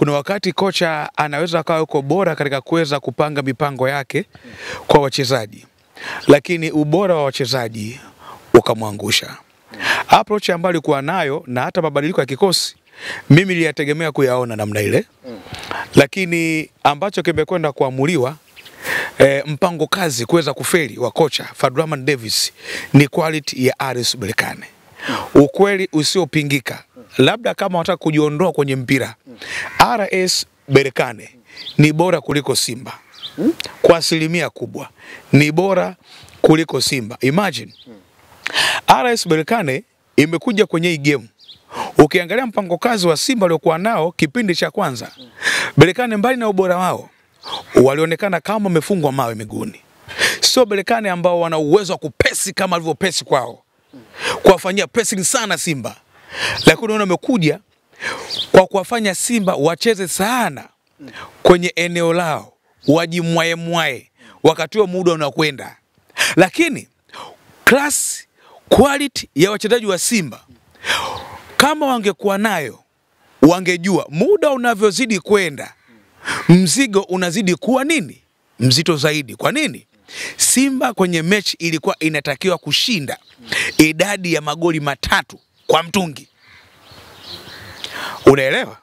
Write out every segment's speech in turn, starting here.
kuna wakati kocha anaweza akawa yuko bora katika kuweza kupanga mipango yake kwa wachezaji, lakini ubora wa wachezaji ukamwangusha. Approach ambayo alikuwa nayo na hata mabadiliko ya kikosi mimi niliyategemea kuyaona namna ile, lakini ambacho kimekwenda kuamuliwa mpango kazi kuweza kufeli wa kocha Fadlu Davis ni quality ya RS Berkane. Ukweli usiopingika, labda kama wataka kujiondoa kwenye mpira, RS Berkane ni bora kuliko Simba. Kwa asilimia kubwa ni bora kuliko Simba. Imagine RS Berkane imekuja kwenye hii game. Ukiangalia mpango kazi wa Simba waliokuwa nao kipindi cha kwanza, Berkane mbali na ubora wao walionekana kama wamefungwa mawe miguuni. Sio Berkane ambao wana uwezo wa kupesi kama alivyo pesi kwao, kuwafanyia pressing sana Simba, lakini unaona wamekuja kwa kuwafanya Simba wacheze sana kwenye eneo lao, wajimwae wakati wa muda unakwenda. Lakini class quality ya wachezaji wa Simba kama wangekuwa nayo, wangejua muda unavyozidi kwenda mzigo unazidi kuwa nini? Mzito zaidi. Kwa nini? Simba kwenye mechi ilikuwa inatakiwa kushinda idadi ya magoli 3 kwa mtungi. Unaelewa?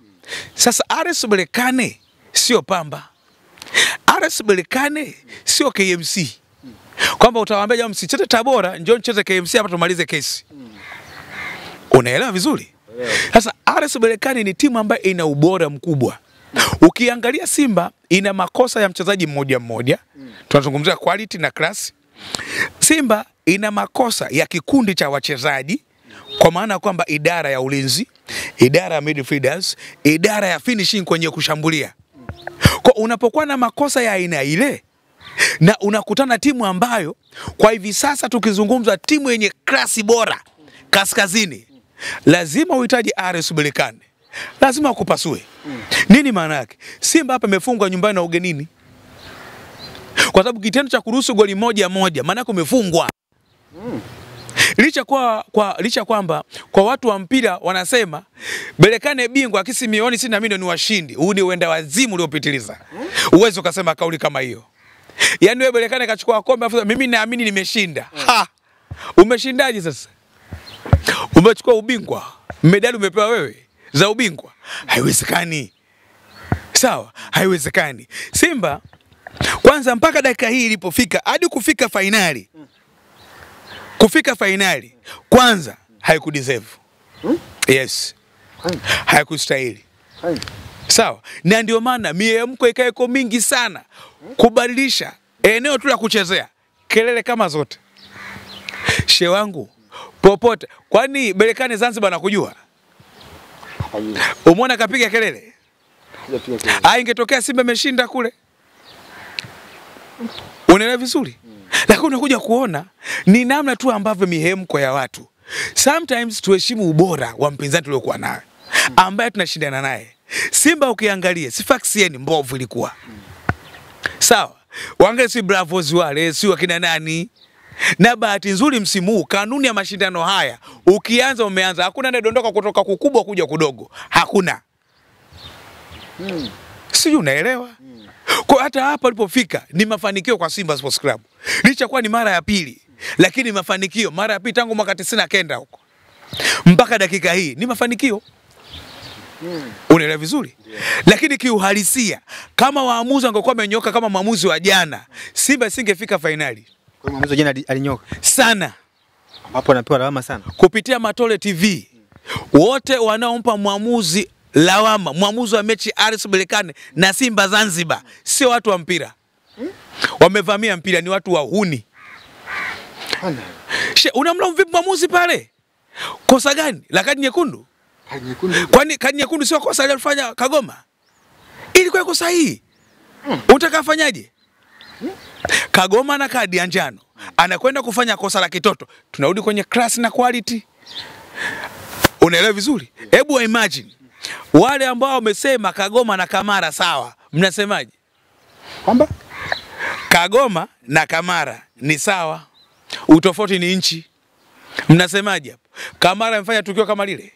Sasa RS Berkane sio Pamba. RS Berkane sio KMC. Kwamba utawaambia jamaa msicheze Tabora, njoo nicheze KMC hapa tumalize kesi. Unaelewa vizuri? Sasa RS Berkane ni timu ambayo ina ubora mkubwa. Ukiangalia Simba ina makosa ya mchezaji mmoja mmoja. Tunazungumzia quality na class. Simba ina makosa ya kikundi cha wachezaji, kwa maana kwamba idara ya ulinzi, idara ya midfielders, idara ya finishing kwenye kushambulia. Kwa unapokuwa na makosa ya aina ile na unakutana timu ambayo kwa hivi sasa tukizungumza timu yenye klasi bora kaskazini, lazima uhitaji RS Berkane. Lazima kupasue. Nini maana yake? Simba hapa imefungwa nyumbani na ugenini. Kwa sababu kitendo cha kuruhusu goli moja maana yake umefungwa. Licha kwamba kwa watu wa mpira wanasema Berkane bingwa akisi mioni sina mimi ni washindi. Huu ni uenda wazimu uliopitiliza. Uwezo ukasema kauli kama hiyo. Yaani wewe Berkane kachukua kombe afu mimi naamini nimeshinda. Ha! Umeshindaje sasa? Umechukua ubingwa. Medali umepewa wewe za ubingwa. Haiwezekani. Sawa, haiwezekani. Simba kwanza mpaka dakika hii ilipofika hadi kufika finali. Kufika finali kwanza haikudeserve. Yes. Haikustahili. Sawa. Na ndio maana miemko ikaeko mingi sana kubadilisha eneo tu la kuchezea. Kelele kama zote. She wangu popote. Kwani Berkane Zanzibar nakujua? Umeona kapiga kelele? Ingetokea Simba imeshinda kule. Unaelewa vizuri? Lakini unakuja kuona ni namna tu ambavyo mihemko ya watu. Sometimes tuheshimu ubora wa mpinzani tuliokuwa naye, ambaye tunashindana naye. Simba ukiangalia si faksieni mbovu ilikuwa. Sawa. Waangalie si Bravos wale, si wakina nani. Na bahati nzuri msimu huu kanuni ya mashindano haya ukianza umeanza, hakuna anayedondoka kutoka kukubwa kuja kudogo. Hakuna. Sijui unaelewa? Kwa hata hapa alipofika ni mafanikio kwa Simba Sports Club. Licha kuwa ni mara ya pili, lakini mafanikio mara ya pili tangu mwaka 99 huko mpaka dakika hii ni mafanikio. Unaelewa vizuri? Lakini kiuhalisia kama waamuzi wangekuwa wamenyoka kama maamuzi wa jana, Simba singefika finali. Kwa maamuzi jana alinyoka sana. Hapo anapewa lawama sana. Kupitia Matole TV wote wanaompa mwamuzi lawama, mwamuzi wa mechi RS Berkane na Simba Zanzibar, sio watu wa mpira. Wamevamia mpira, ni watu wa huni. Unamlaumu vipi mwamuzi pale? Kosa gani? La kadi nyekundu? Kwani kadi nyekundu sio kosa alilofanya Kagoma? Ilikuwa kosa hii. Utakafanyaje? Kagoma na kadi ya njano anakwenda kufanya kosa la kitoto. Tunarudi kwenye class na quality. Unaelewa vizuri? Hebu imagine wale ambao wamesema Kagoma na Kamara sawa, mnasemaje? Kwamba Kagoma na Kamara ni sawa, utofauti ni inchi. Mnasemaje hapo? Kamara amefanya tukio kama lile.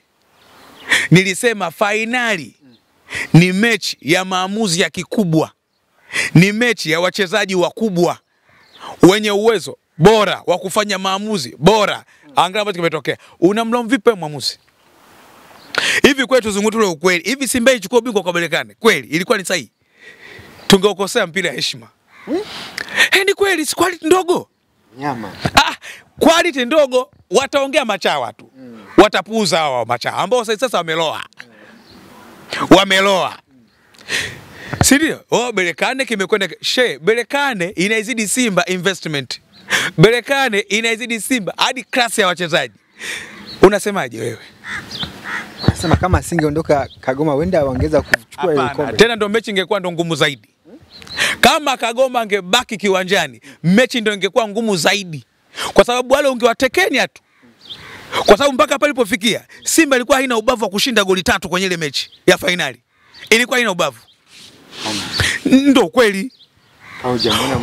Nilisema finali ni mechi ya maamuzi ya kikubwa, ni mechi ya wachezaji wakubwa wenye uwezo bora wa kufanya maamuzi bora. Angalia ambacho kimetokea. Unamlaumu vipi mwamuzi? Hivi kwetu tuzungumze ule ukweli. Hivi Simba ichukue ubingwa kwa Berkane, kweli ilikuwa ni sahihi? Tungeukosea mpira ya heshima. Ni kweli, si quality ndogo. Nyama. Quality ndogo, wataongea machawa tu. Watapuuza hao machawa ambao sasa wameloa. Wameloa. Si ndio? Berkane kimekwenda Berkane inaizidi Simba investment. Berkane inaizidi Simba hadi klasi ya wachezaji. Unasemaje wewe? Nasema kama asingeondoka Kagoma wenda waongeza kuchukua ile kombe. Tena ndo mechi ingekuwa ndo ngumu zaidi. Kama Kagoma angebaki kiwanjani, mechi ndo ingekuwa ngumu zaidi. Kwa sababu wale ungewatekenya tu. Kwa sababu mpaka pale ilipofikia, Simba ilikuwa haina ubavu wa kushinda goli 3 kwenye ile mechi ya finali. Ilikuwa haina ubavu. Ndo kweli.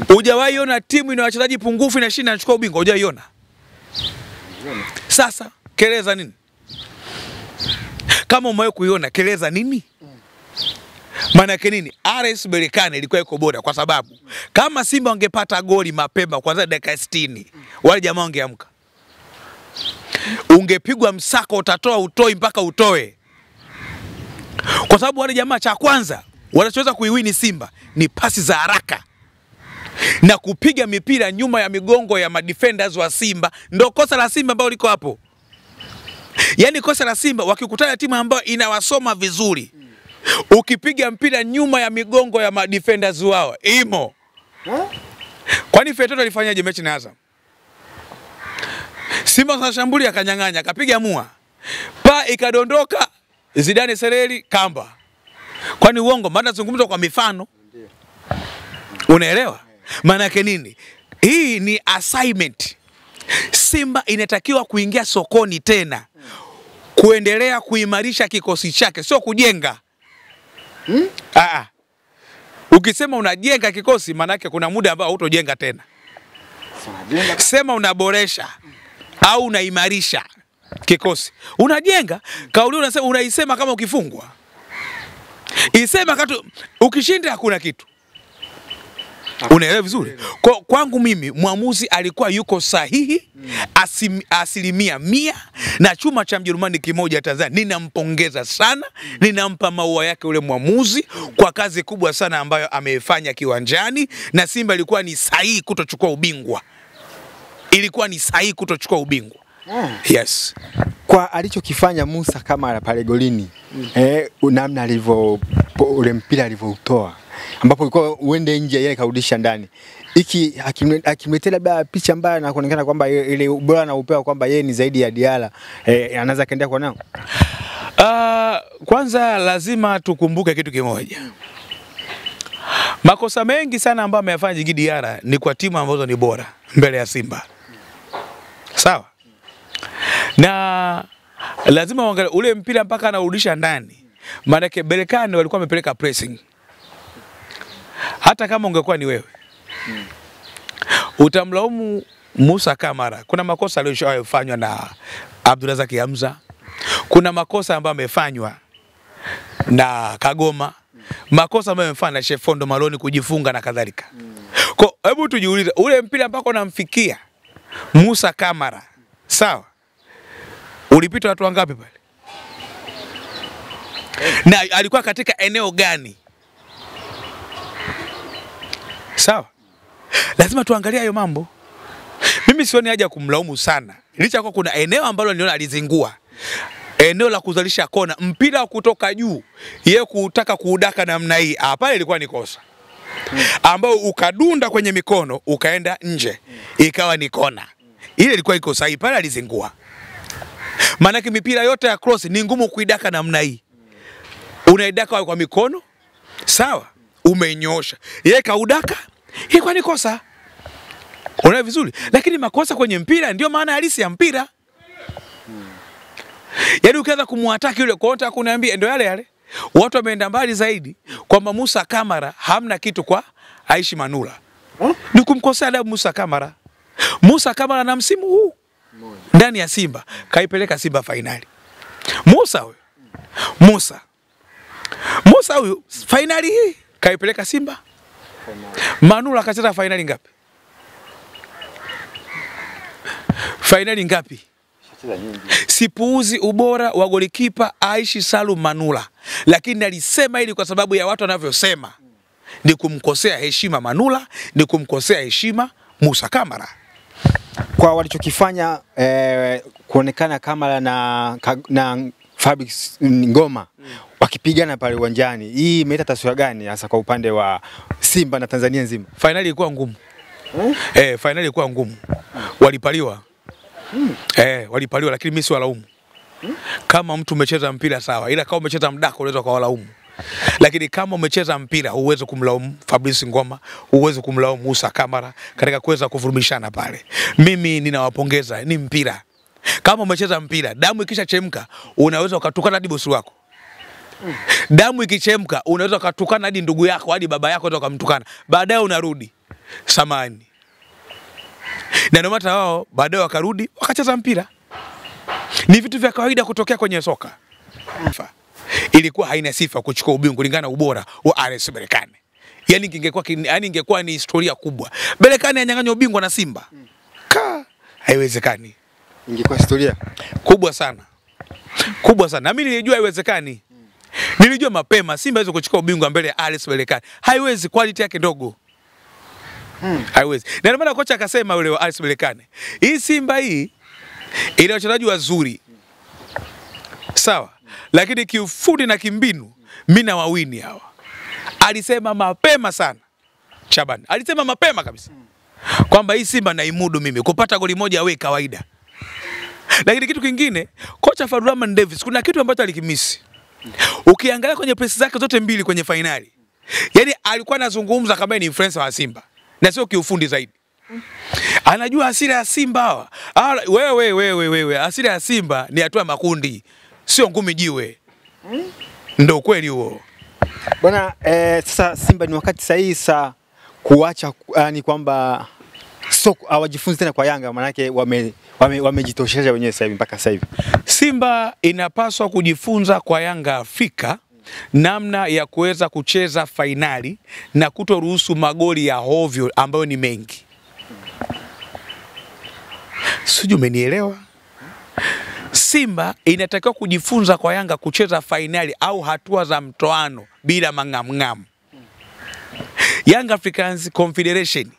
Hujawahi ona timu ina wachezaji pungufu inashinda inachukua ubingwa? Hujaiona? Sasa keleza nini? Kama umewahi kuiona, keleza nini? Maana yake nini? RS Berkane ilikuwa iko bora kwa sababu kama Simba wangepata goli mapema kwanza dakika 60, wale jamaa wangeamka. Ungepigwa msako, utatoa utoi mpaka utoe. Kwa sababu wale jamaa cha kwanza wanachoweza kuiwini Simba ni pasi za haraka na kupiga mipira nyuma ya migongo ya madefenders wa Simba. Ndio kosa la Simba ambao liko hapo. Yaani kosa la Simba wakikutana timu ambayo inawasoma vizuri, ukipiga mpira nyuma ya migongo ya madefenders wao imo. Kwani Fetoto alifanyaje mechi na Azam? Simba kashambulia akanyang'anya, akapiga mua. Ikadondoka Zidane Sereli kamba. Kwani uongo? Maana zungumza kwa mifano. Unaelewa? Maana yake nini? Hii ni assignment. Simba inatakiwa kuingia sokoni tena. Kuendelea kuimarisha kikosi chake, sio kujenga. Ukisema unajenga kikosi, maana yake kuna muda ambao hutojenga tena. Sema unaboresha au unaimarisha kikosi. Unajenga, kauli unasema unaisema kama ukifungwa. Isema katu ukishinda hakuna kitu. Unaelewa vizuri? Kwangu mimi mwamuzi alikuwa yuko sahihi 100%, na chuma cha Mjerumani kimoja Tanzania. Ninampongeza sana, ninampa maua yake ule mwamuzi kwa kazi kubwa sana ambayo ameifanya kiwanjani, na Simba ilikuwa ni sahihi kutochukua ubingwa. Ilikuwa ni sahihi kutochukua ubingwa. Yes. Kwa alichokifanya Musa Kamara pale golini, namna alivyo ule mpira alivyoutoa, ambapo ilikuwa uende nje yeye kaudisha ndani. Iki akimletea labda picha mbaya na kuonekana kwamba ile ubora na upeo kwamba yeye ni zaidi ya Diala, anaweza kaendelea kwa nao. Kwanza lazima tukumbuke kitu kimoja. Makosa mengi sana ambayo ameyafanya Djigui Diarra ni kwa timu ambazo ni bora mbele ya Simba. Sawa? Na lazima uangalie ule mpira mpaka anarudisha ndani. Maana yake Berkane walikuwa wamepeleka pressing. Hata kama ungekuwa ni wewe, utamlaumu Musa Kamara. Kuna makosa aliyofanywa na Abdulrazak Hamza. Kuna makosa ambayo amefanywa na Kagoma. Makosa ambayo amefanya na Shefondo Maloni kujifunga na kadhalika. Kwa hebu tujiulize, ule mpira mpaka unamfikia Musa Kamara, sawa? Ulipita watu wangapi pale? Na alikuwa katika eneo gani? Sawa? Lazima tuangalie hayo mambo. Mimi sioni haja kumlaumu sana. Licha kwa kuna eneo ambalo niliona alizingua. Eneo la kuzalisha kona, mpira kutoka juu, yeye kutaka kuudaka namna hii. Pale ilikuwa ni kosa. Ambao ukadunda kwenye mikono, ukaenda nje. Ikawa ni kona. Ile ilikuwa iko sahihi, pale alizingua. Maana mipira yote ya cross ni ngumu kuidaka namna hii. Unaidaka kwa mikono, sawa? Umenyosha. Yeye kaudaka, ilikuwa ni kosa. Unaelewa vizuri? Lakini makosa kwenye mpira ndio maana halisi ya mpira. Yaani ukianza kumwataki yule konta kuniambia ndio yale yale. Watu wameenda mbali zaidi kwamba Musa Kamara hamna kitu kwa Aishi Manula. Ni kumkosea adabu Musa Kamara. Musa Kamara na msimu huu ndani ya Simba kaipeleka Simba finali. Musa Musa huyu finali hii kaipeleka Simba. Manula kacheza finali ngapi? Finali ngapi? Sipuuzi ubora wa golikipa Aishi Salum Manula, lakini alisema hili kwa sababu ya watu wanavyosema. Ni kumkosea heshima Manula, ni kumkosea heshima Musa Kamara. Kwa walichokifanya kuonekana Kamara na Fabrice Ngoma wakipigana pale uwanjani, hii imeleta taswira gani hasa kwa upande wa Simba na Tanzania nzima? Finali ilikuwa ngumu. Finali ilikuwa ngumu. Walipaliwa. Walipaliwa, lakini mimi si walaumu. Kama mtu umecheza mpira sawa, ila kama umecheza mdako unaweza kuwalaumu. Lakini kama umecheza mpira huwezi kumlaumu Fabrice Ngoma, huwezi kumlaumu Musa Kamara katika kuweza kuvurumishana pale. Mimi ninawapongeza, ni mpira. Kama umecheza mpira, damu ikishachemka unaweza ukatukana hadi bosi wako. Damu ikichemka unaweza ukatukana hadi ndugu yako, hadi baba yako unaweza kumtukana. Baadaye unarudi samani. Na ndio maana wao baadaye wakarudi wakacheza mpira. Ni vitu vya kawaida kutokea kwenye soka. Ilikuwa haina sifa kuchukua ubingwa kulingana na ubora wa RS Berkane. Yaani ingekuwa ni historia kubwa. Berkane anyang'anywa ubingwa na Simba. Haiwezekani. Ingekuwa historia kubwa sana. Kubwa sana. Na mimi nilijua haiwezekani. Nilijua mapema Simba haiwezi kuchukua ubingwa mbele ya RS Berkane. Haiwezi, quality yake ndogo. Haiwezi. Na ndio maana kocha akasema yule wa RS Berkane, hii Simba hii ina wachezaji wazuri. Sawa. Lakini kiufundi na kimbinu mimi na wawini hawa. Alisema mapema sana. Shaban alisema mapema kabisa kwamba hii Simba naimudu mimi, kupata goli moja awe kawaida. Lakini kitu kingine, kocha Fadluman Davis kuna kitu ambacho alikimisi. Ukiangalia kwenye press zake zote mbili kwenye finali, yani alikuwa anazungumza kama ni influencer wa Simba na sio kiufundi zaidi. Anajua hasira ya Simba hawa. Wewe hasira ya Simba ni hatua makundi, sio ngumi jiwe. Ndio kweli huo. Bwana, sasa Simba ni wakati sahihi sasa kuacha ni kwamba hawajifunzi tena kwa Yanga, maana yake wamejitosheleza wenyewe sasa hivi mpaka sasa hivi. Simba inapaswa kujifunza kwa Yanga Afrika namna ya kuweza kucheza finali na kutoruhusu magoli ya hovyo ambayo ni mengi. Sijui umenielewa? Simba inatakiwa kujifunza kwa Yanga kucheza finali au hatua za mtoano bila mang'amng'amu. Young Africans Confederation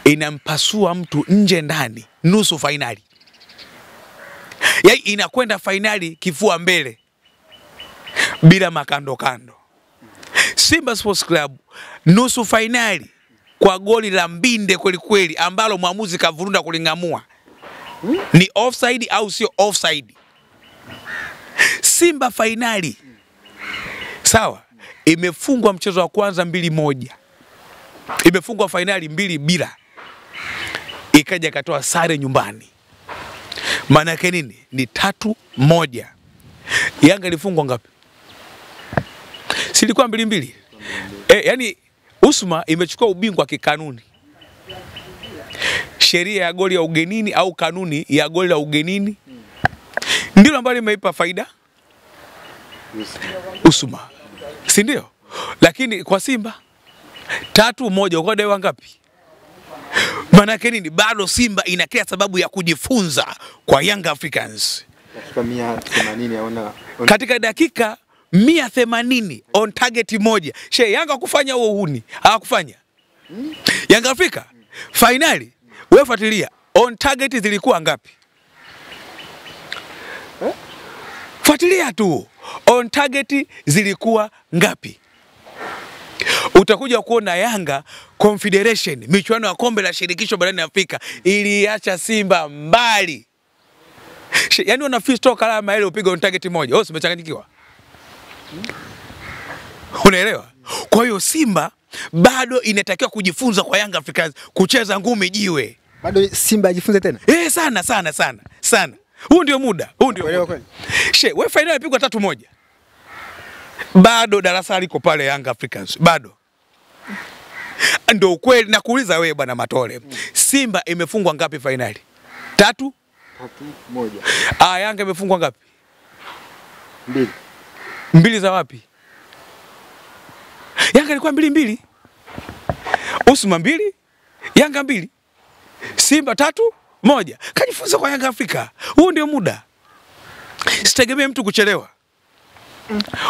inampasua mtu nje ndani nusu finali. Yaani inakwenda finali kifua mbele bila makando kando. Simba Sports Club nusu finali kwa goli la mbinde kweli kweli ambalo mwamuzi kavurunda kulingamua. Ni offside au sio offside? Simba finali. Sawa, imefungwa mchezo wa kwanza 2-1. Imefungwa finali 2-0. Ikaja katoa sare nyumbani. Maana yake nini? Ni 3-1. Yanga ilifungwa ngapi? Silikuwa 2-2. Yani Usma imechukua ubingwa kikanuni. Sheria ya goli ya ugenini au kanuni ya goli la ugenini ndilo ambalo imeipa faida Usma. Si ndio? Lakini kwa Simba 3-1 uko dai ngapi? Maana yake nini? Bado Simba ina kila sababu ya kujifunza kwa Young Africans. Katika dakika 180 on target moja. Yanga kufanya huo uhuni. Hawakufanya. Yanga Afrika finali wewe fuatilia on target zilikuwa ngapi? Fuatilia tu. On target zilikuwa ngapi? Utakuja kuona Yanga Confederation michuano ya kombe la shirikisho barani Afrika iliacha Simba mbali. Yaani wana fisto kalama ile upiga on target moja. Wewe umechanganyikiwa. Unaelewa? Kwa hiyo Simba bado inatakiwa kujifunza kwa Young Africans kucheza ngumi jiwe. Bado Simba ajifunze tena? Sana. Huu ndio muda. Wewe finali ipigwa 3-1. Bado darasa liko pale Young Africans. Bado. Ndio kweli nakuuliza wewe bwana Matole. Simba imefungwa ngapi finali? 3-1. Yanga imefungwa ngapi? 2. 2 za wapi? Yanga ilikuwa 2-2. Usma 2, Yanga 2. Simba 3-1. Kajifunza kwa Yanga Afrika. Huu ndio muda. Sitegemee mtu kuchelewa.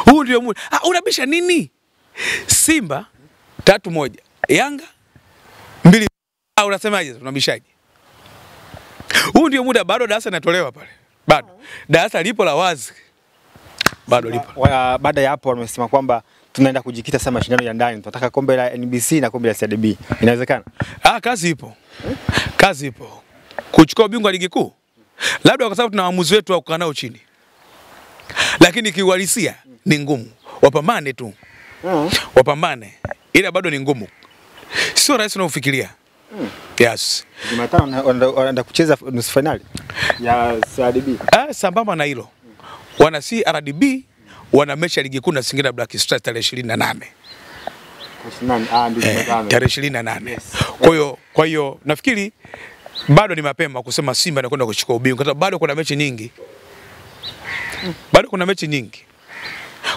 Huu ndio muda. Unabisha nini? Simba 3-1. Yanga 2. Unasemaje? Unabishaje? Huu ndio muda, bado darasa linatolewa pale. Bado. Darasa lipo la wazi. Bado lipo. Baada ya hapo wamesema kwamba tunaenda kujikita sana mashindano ya ndani. Tunataka kombe la NBC na kombe la CRDB. Inawezekana? Kazi ipo. Kazi ipo. Kuchukua ubingwa ligi kuu. Labda kwa sababu tuna waamuzi wetu wa kukaa nao chini. Lakini kiuhalisia ni ngumu. Wapambane tu. Wapambane. Ila bado ni ngumu. Sio rahisi unaofikiria. Yes. Jumatano wanaenda kucheza nusu finali ya CRDB. Sambamba na hilo. Wana CRDB wana mechi ya ligi kuu na Singida Black Stars tarehe 28. Tarehe 28. Kwa hiyo nafikiri bado ni mapema kusema Simba anakwenda kuchukua ubingwa kwa sababu bado kuna mechi nyingi. Bado kuna mechi nyingi.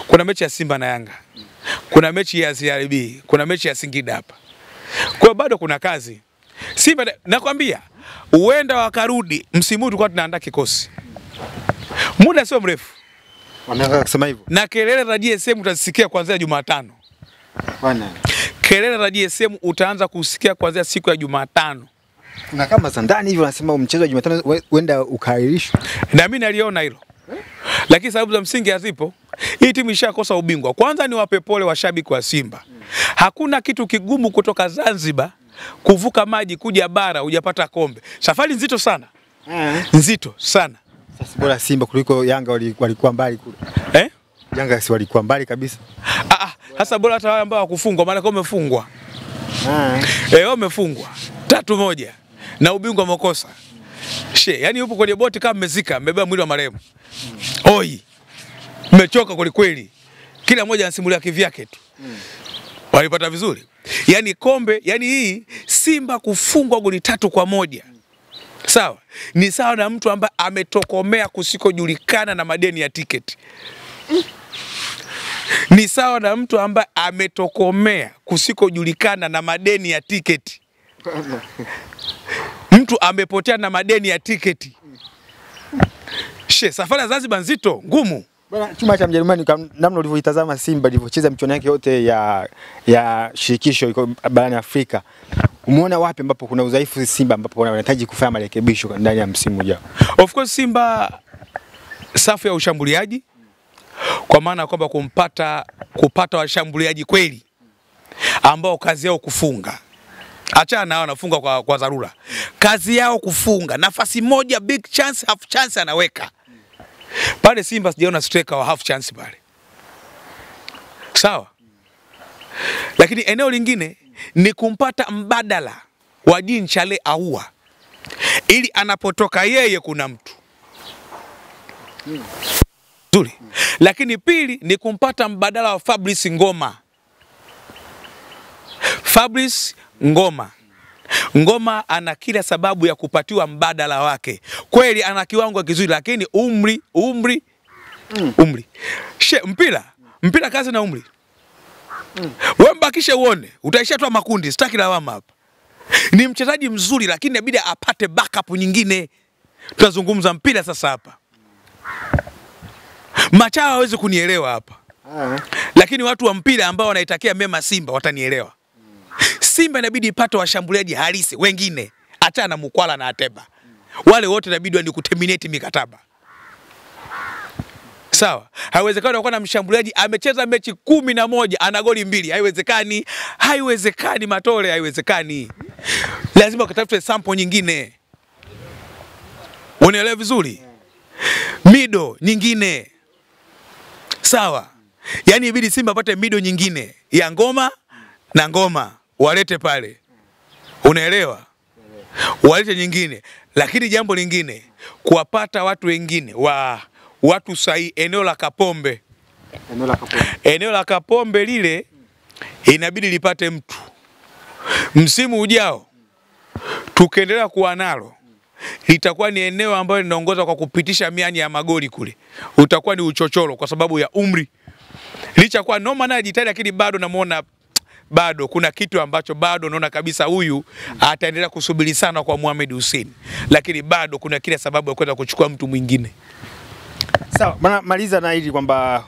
Kuna mechi ya Simba na Yanga. Kuna mechi ya CRDB, kuna mechi ya Singida hapa. Kwa bado kuna kazi. Simba nakwambia huenda wakarudi msimu tulikuwa tunaandaa kikosi. Muda sio mrefu. Wanataka kusema hivyo. Na kelele za GSM utasikia kuanzia Jumatano. Bwana. Kelele za GSM utaanza kusikia kuanzia siku ya Jumatano. Na kama za ndani hivyo wanasema mchezo wa Jumatano huenda ukaahirishwa. Na mimi naliona hilo. Lakini sababu za msingi hazipo. Hii timu ishakosa ubingwa. Kwanza ni wape pole washabiki wa Simba. Hakuna kitu kigumu kutoka Zanzibar kuvuka maji kuja bara hujapata kombe. Safari nzito sana. Nzito sana. Sasa bora Simba kuliko Yanga walikuwa mbali kule. Yanga si walikuwa mbali kabisa. Sasa bora hata wale ambao wakufungwa maana kama umefungwa. Wamefungwa 3-1 na ubingwa mkosa. Yani yupo kwenye boti kama mmezika, mmebeba mwili wa marehemu. Oi. Mmechoka kweli kweli. Kila mmoja anasimulia kivyake tu. Walipata vizuri. Yani kombe, yani hii Simba kufungwa goli 3-1. Sawa. Ni sawa na mtu ambaye ametokomea kusikojulikana na madeni ya tiketi. Ni sawa na mtu ambaye ametokomea kusikojulikana na madeni ya tiketi. Mtu amepotea na madeni ya tiketi. Safari ya Zanzibar nzito, ngumu. Bwana, chuma cha Mjerumani namna ulivyoitazama Simba ilivyocheza michuano yake yote ya shirikisho iko barani Afrika. Umeona wapi ambapo kuna udhaifu Simba ambapo wanahitaji kufanya marekebisho ndani ya msimu ujao? Of course Simba safu ya ushambuliaji kwa maana kwamba kupata washambuliaji kweli ambao kazi yao kufunga. Achana nao wanafunga kwa dharura. Kazi yao kufunga. Nafasi moja big chance, half chance anaweka. Pale Simba sijaona striker wa half chance pale. Sawa? Lakini eneo lingine ni kumpata mbadala wa Jean Charles Ahoua. Ili anapotoka yeye kuna mtu. Nzuri. Lakini pili ni kumpata mbadala wa Fabrice Ngoma. Fabrice Ngoma. Ngoma ana kila sababu ya kupatiwa mbadala wake. Kweli ana kiwango kizuri lakini umri. Mpira kazi na umri. Wewe mbakishe uone, utaishatoa makundi, sitaki lawama hapa. Ni mchezaji mzuri lakini inabidi apate backup nyingine. Tutazungumza mpira sasa hapa. Machawa hawezi kunielewa hapa. Lakini watu wa mpira ambao wanaitakia mema Simba watanielewa. Simba inabidi ipate washambuliaji halisi wengine. Achana na Mukwala na Ateba. Wale wote inabidi ni kuterminate mikataba. Sawa. Haiwezekani kuwa na mshambuliaji amecheza mechi 11 ana goli 2. Haiwezekani. Haiwezekani Matole, haiwezekani. Lazima ukatafute sample nyingine. Unaelewa vizuri? Mido nyingine. Sawa. Yaani ibidi Simba apate mido nyingine ya Ngoma na Ngoma walete pale. Unaelewa? Walete nyingine. Lakini jambo lingine kuwapata watu wengine watu sahihi eneo la Kapombe. Eneo la Kapombe lile inabidi lipate mtu. Msimu ujao tukiendelea kuwa nalo litakuwa ni eneo ambalo linaongoza kwa kupitisha mianya ya magoli kule. Utakuwa ni uchochoro kwa sababu ya umri. Licha kwa Noma naye jitahidi lakini bado namuona bado kuna kitu ambacho bado unaona kabisa huyu ataendelea kusubiri sana kwa Mohamed Hussein, lakini bado kuna kila sababu ya kwenda kuchukua mtu mwingine. Sawa, bwana, maliza na hili kwamba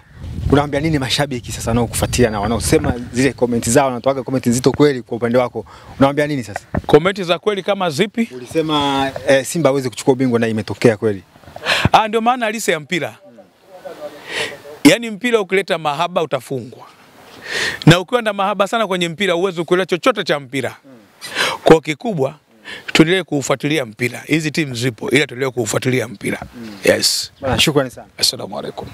unawaambia nini mashabiki sasa nao kufuatilia na wanaosema zile comment zao, wanatoa comment nzito kweli kwa upande wako. Unawaambia nini sasa? Comment za kweli kama zipi? Ulisema Simba hawezi kuchukua ubingwa na imetokea kweli. Ndio maana halisi ya mpira. Yaani mpira ukileta mahaba utafungwa. Na ukiwa na mahaba sana kwenye mpira uwezo kuelewa chochote cha mpira. Kwa kikubwa tuendelee kuufuatilia mpira. Hizi timu zipo ila tuendelee kuufuatilia mpira. Yes. Bwana, shukrani sana. Assalamu alaikum.